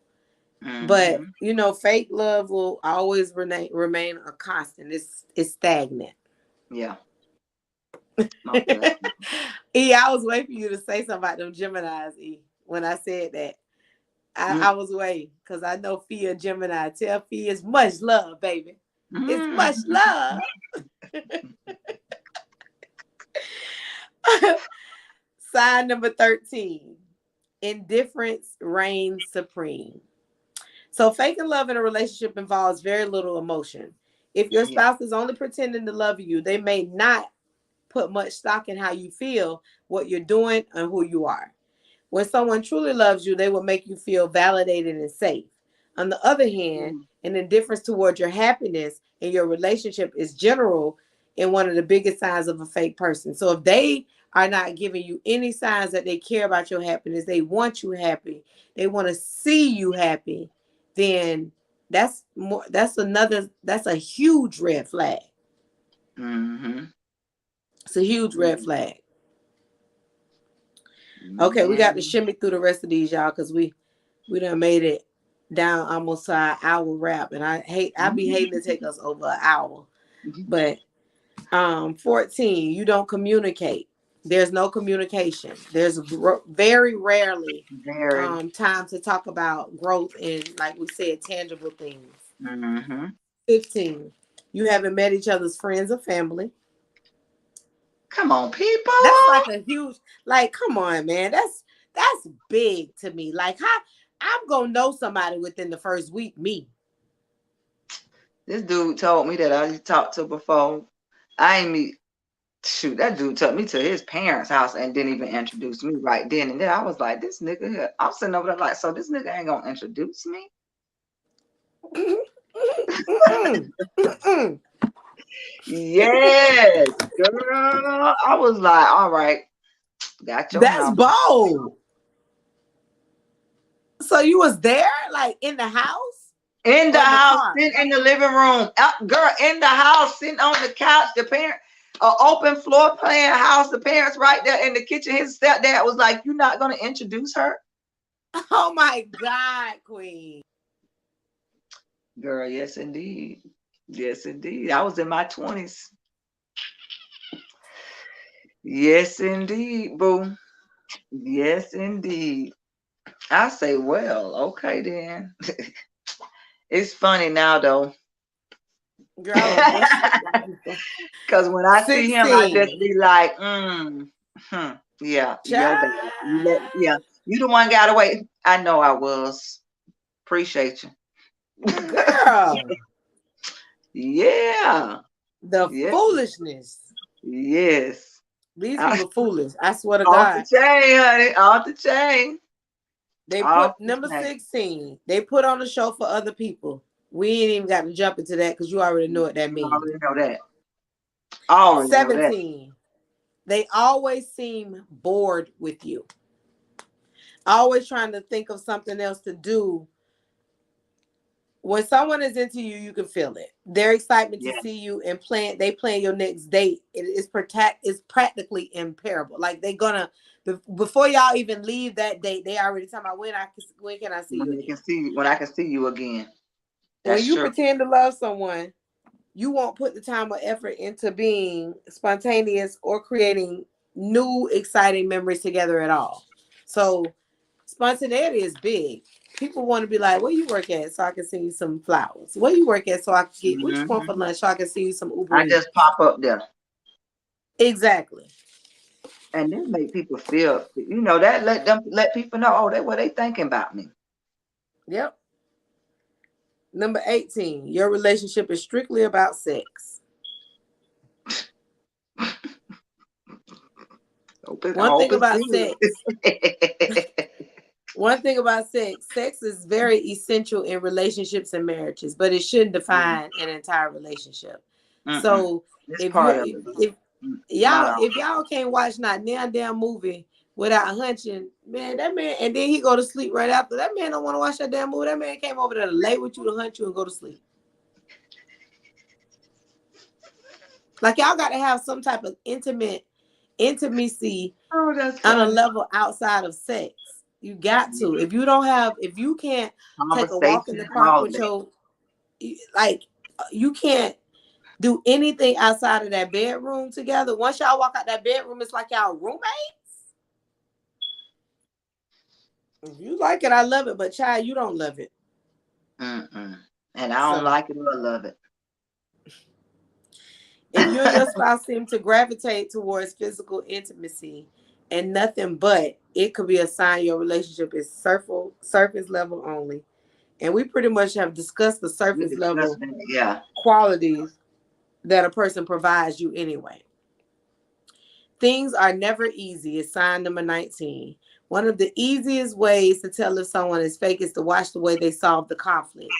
But Mm-hmm. you know, fake love will always remain a constant. It's stagnant. Yeah. Most definitely. E, I was waiting for you to say something about them Geminis, E. When I said that, I was waiting because I know Fia Gemini. Tell Fia it's much love, baby. It's much Mm-hmm. love. Sign number 13. Indifference reigns supreme. So faking love in a relationship involves very little emotion. If your Yeah. spouse is only pretending to love you, they may not put much stock in how you feel, what you're doing, and who you are. When someone truly loves you, they will make you feel validated and safe. On the other hand, Mm. an indifference toward your happiness and your relationship is general and one of the biggest signs of a fake person. So if they are not giving you any signs that they care about your happiness, they want you happy, they want to see you happy, then that's a huge red flag. Mm-hmm. It's a huge red Mm-hmm. flag. Okay, we got to Man. shimmy through the rest of these, y'all, because we done made it down almost to our hour wrap, and I be hating to take us over an hour. But 14, you don't communicate. There's no communication. There's very rarely Very. time to talk about growth and, like we said, tangible things. Mm-hmm. 15, you haven't met each other's friends or family. Come on, people. That's like a huge, like, come on, man. That's big to me. Like, how I'm gonna know somebody within the first week. Me. This dude told me that I talked to before. I ain't meet. Shoot, that dude took me to his parents' house and didn't even introduce me right then and there. I was like, this nigga here. I'm sitting over there like, so this nigga ain't gonna introduce me? Yes, girl. I was like, all right, got your That's number. bold. So you was there, like in the house In the or in the house, car? sitting in the living room. Girl, in the house, sitting on the couch. The parent, open floor plan house. The parents right there in the kitchen. His stepdad was like, "You're not gonna introduce her, Oh my God, Queen. girl?" Yes, indeed. Yes, indeed. I was in my 20s. Yes, indeed, boo. Yes, indeed. I say, well, okay then. It's funny now though, Girl, I would bust your because when I see him, I just 16. be like, yeah, yo, bad. Yeah, Child. you the one got away. I know I was. Appreciate you. Girl. Yeah, The yeah, foolishness. yes. These I- people foolish. I swear to Off the God. chain, honey. Off the chain. They Off put the number chain. 16. They put on a show for other people. We ain't even got to jump into that because you already know what that You means. already know that. Already know that. 17. They always seem bored with you. Always trying to think of something else to do. When someone is into you, you can feel it. Their excitement to Yeah. see you and they plan your next date. It's practically imparable. Like they gonna before y'all even leave that date, they already talking about when can I see you again. When I can see you again. When That's you true. pretend to love someone, you won't put the time or effort into being spontaneous or creating new exciting memories together at all. So spontaneity is big. People want to be like, where you work at so I can send you some flowers? Where you work at so I can get what you want for Hmm. lunch so I can send you some Uber I Eats? just pop up there. Exactly. And then make people feel, that let people know, oh, that what they thinking about me. Yep. Number 18, your relationship is strictly about sex. I One hope thing it's about good. sex, One thing about sex is very essential in relationships and marriages, but it shouldn't define an entire relationship. Mm-mm. So It's if you part of it. if Not y'all all. if y'all can't watch not damn movie without hunching, man, that man, and then he go to sleep right after. That man don't want to watch that damn movie. That man came over there to lay with you to hunt you and go to sleep. Like y'all got to have some type of intimacy Oh, that's on a funny. level outside of sex. You got to. If you don't have, if you can't take a walk in Conversation, the park all with that. your, like, you can't do anything outside of that bedroom together. Once y'all walk out that bedroom, it's like y'all roommates. If you like it, I love it. But child, you don't love it. Mm-mm. And I don't So like it or love it. if you and your spouse seem to gravitate towards physical intimacy and nothing but, it could be a sign your relationship is surface level only. And we pretty much have discussed the We surface discussed level that. Yeah. qualities that a person provides you anyway. Things are never easy is sign number 19. One of the easiest ways to tell if someone is fake is to watch the way they solve the conflict.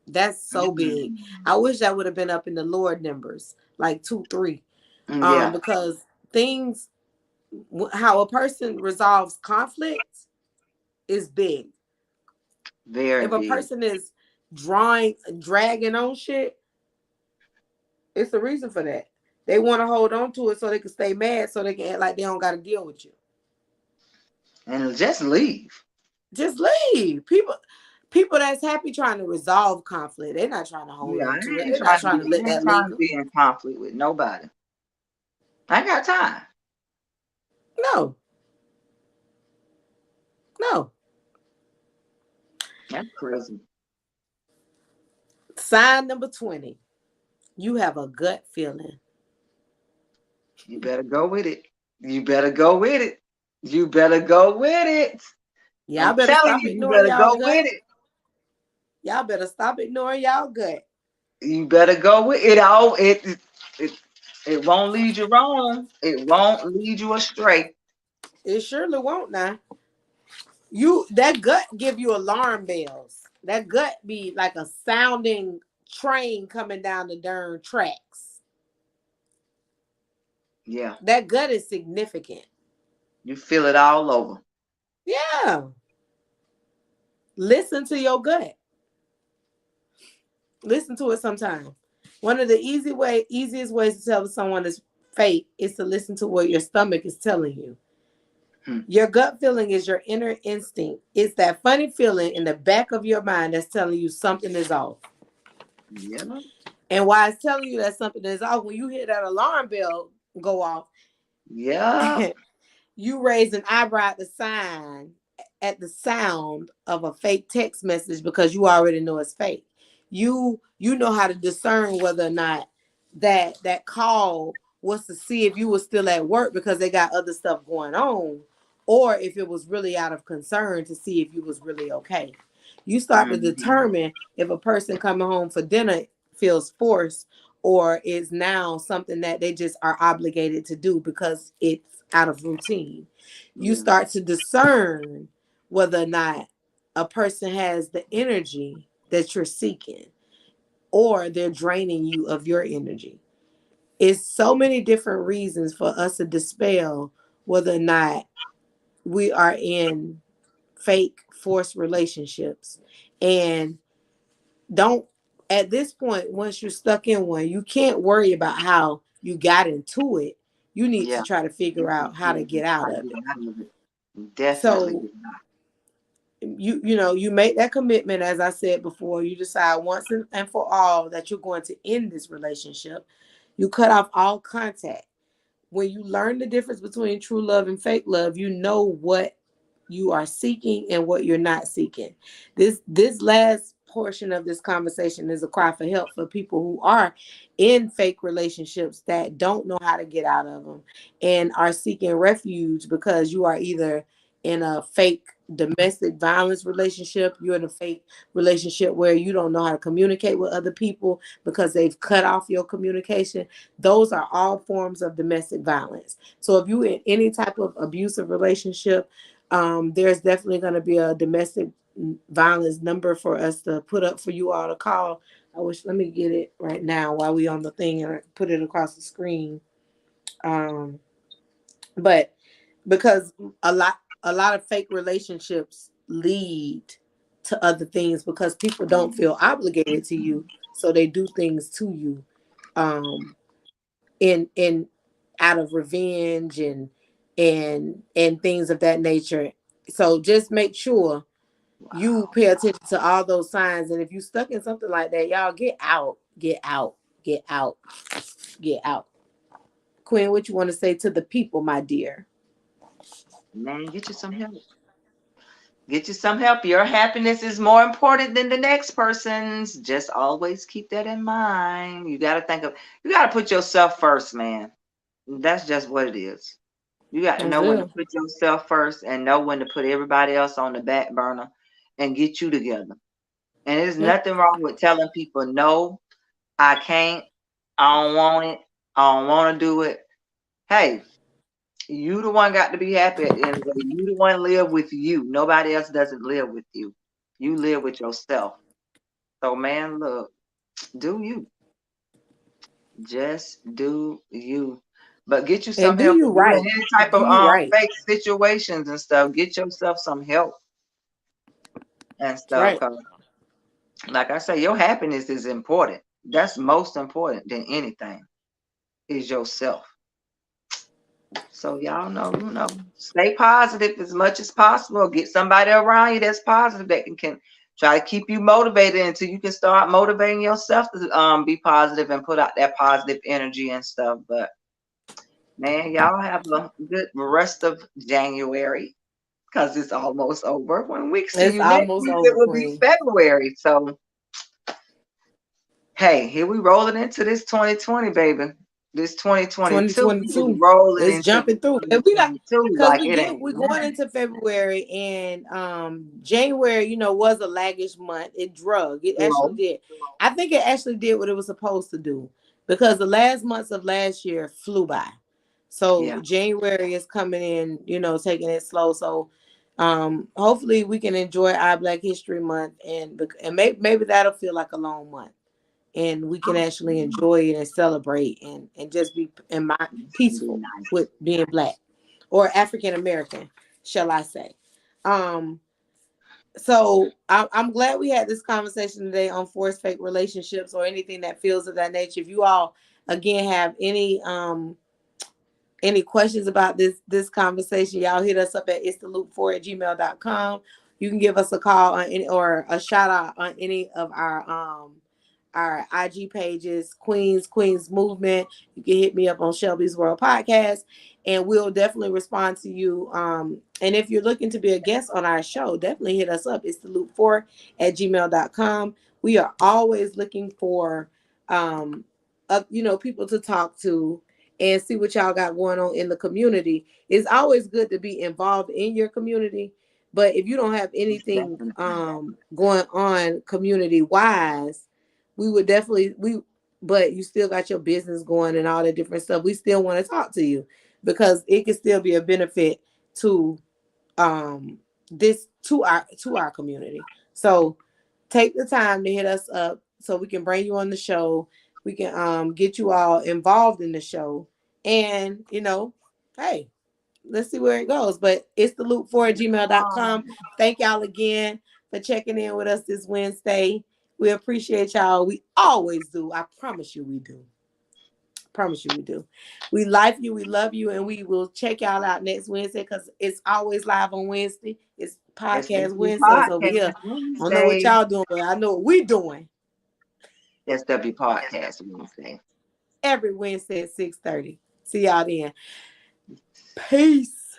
That's so big. Mm-hmm. I wish that would have been up in the Lord numbers, like 2, 3. Yeah. Because things, how a person resolves conflict is big. Very If a big. person is dragging on shit, it's a reason for that. They want to hold on to it so they can stay mad, so they can act like they don't got to deal with you. And just leave. Just leave. People that's happy trying to resolve conflict. They're not trying to hold Yeah, on to it. They're not trying to let I ain't that trying to linger. be in conflict with nobody. I ain't got time. No, no. That's crazy. Sign number 20. You have a gut feeling. You better go with it. You better go with it. You better go with it. Y'all I'm better telling stop you, you ignoring better y'all go gut. with it. Y'all better stop ignoring y'all gut. You better go with it. All it it won't lead you wrong. It won't lead you astray. It surely won't now. You that gut give you alarm bells. That gut be like a sounding train coming down the darn tracks. Yeah, That gut is significant. you feel it all over. Yeah. Listen to your gut. Listen to it sometime. One of the easiest ways to tell if someone is fake is to listen to what your stomach is telling you. Hmm. Your gut feeling is your inner instinct. It's that funny feeling in the back of your mind that's telling you something is off. Yeah, And why it's telling you that something is off, when you hear that alarm bell go off, yeah, you raise an eyebrow at the sound of a fake text message because you already know it's fake. You know how to discern whether or not that call was to see if you were still at work because they got other stuff going on, or if it was really out of concern to see if you was really okay. You start to hmm, determine if a person coming home for dinner feels forced or is now something that they just are obligated to do because it's out of routine. You yeah, start to discern whether or not a person has the energy that you're seeking or they're draining you of your energy. It's so many different reasons for us to dispel whether or not we are in fake forced relationships. And don't, at this point, once you're stuck in one, you can't worry about how you got into it. You need to yeah. try to figure out how to get How out to of get it. out of it. Definitely So get out. you make that commitment, as I said before. You decide once and for all that you're going to end this relationship. You cut off all contact. When you learn the difference between true love and fake love, you know what you are seeking and what you're not seeking. This last portion of this conversation is a cry for help for people who are in fake relationships that don't know how to get out of them and are seeking refuge because you are either in a fake domestic violence relationship, you're in a fake relationship where you don't know how to communicate with other people because they've cut off your communication. Those are all forms of domestic violence. So if you're in any type of abusive relationship, there's definitely going to be a domestic violence number for us to put up for you all to call. I wish, let me get it right now while we on the thing and put it across the screen. Um, but because a lot of fake relationships lead to other things because people don't feel obligated to you, so they do things to you. Um, in out of revenge and things of that nature, So just make sure you Wow. pay attention to all those signs. And if you stuck in something like that, y'all get out, get out, get out, get out. Quinn, what you want to say to the people, my dear? Man, get you some help. Get you some help. Your happiness is more important than the next person's. Just always keep that in mind. You got to put yourself first, man. That's just what it is. You got to That's know when to real. put yourself first and know when to put everybody else on the back burner and get you together. And there's Yep. nothing wrong with telling people, no, I can't, I don't want it, I don't want to do it. Hey, you the one got to be happy at the end of the day. You the one live with you. Nobody else doesn't live with you. You live with yourself. So man, look, do you. Just do you. But get you some And do help. you If you're in right. any type Do of you right. fake situations and stuff, get yourself some help and That's stuff. right. 'Cause like I say, your happiness is important. That's most important than anything is yourself. So y'all know, stay positive as much as possible. Get somebody around you that's positive that can try to keep you motivated until you can start motivating yourself to be positive and put out that positive energy and stuff. But man, y'all have a good rest of January because it's almost over. When we see It's you next almost week, it over, will be Queen. February. So hey, here we rolling into this 2020, baby. This 2022, we is 2022 rolling is into jumping through. And we got 2022 because like it ain't we're going nothing. into February, and January, was a laggish month. It drug. It actually Slow. did. I think it actually did what it was supposed to do, because the last months of last year flew by. So Yeah. January is coming in, taking it slow. So hopefully we can enjoy our Black History Month, and maybe that'll feel like a long month, and we can actually enjoy it and celebrate, and just be It's gonna be peaceful nice. with being Black or African American, shall I say. Um, so I'm glad we had this conversation today on forced fake relationships or anything that feels of that nature. If you all again have any questions about this conversation, y'all hit us up at it's the loop4@gmail.com. You can give us a call on any, or a shout out on any of our IG pages, Queens Movement. You can hit me up on Shelby's World Podcast, and we'll definitely respond to you. And if you're looking to be a guest on our show, definitely hit us up. It's the loop4@gmail.com. We are always looking for people to talk to and see what y'all got going on in the community. It's always good to be involved in your community, but if you don't have Most anything definitely. going on community wise, we would definitely we but you still got your business going and all that different stuff. We still want to talk to you because it can still be a benefit to this to our community. So take the time to hit us up so we can bring you on the show. We can get you all involved in the show, and hey, let's see where it goes. But it's the loop4@gmail.com. Thank y'all again for checking in with us this Wednesday. We appreciate y'all. We always do. I promise you we do. Promise you we do. We like you, we love you, and we will check y'all out next Wednesday because it's always live on Wednesday. It's podcast SW Wednesdays over here. Podcast I don't know what Wednesday. y'all doing, but I know what we doing SW Podcast Wednesday. every Wednesday at 6:30. See y'all then. Peace.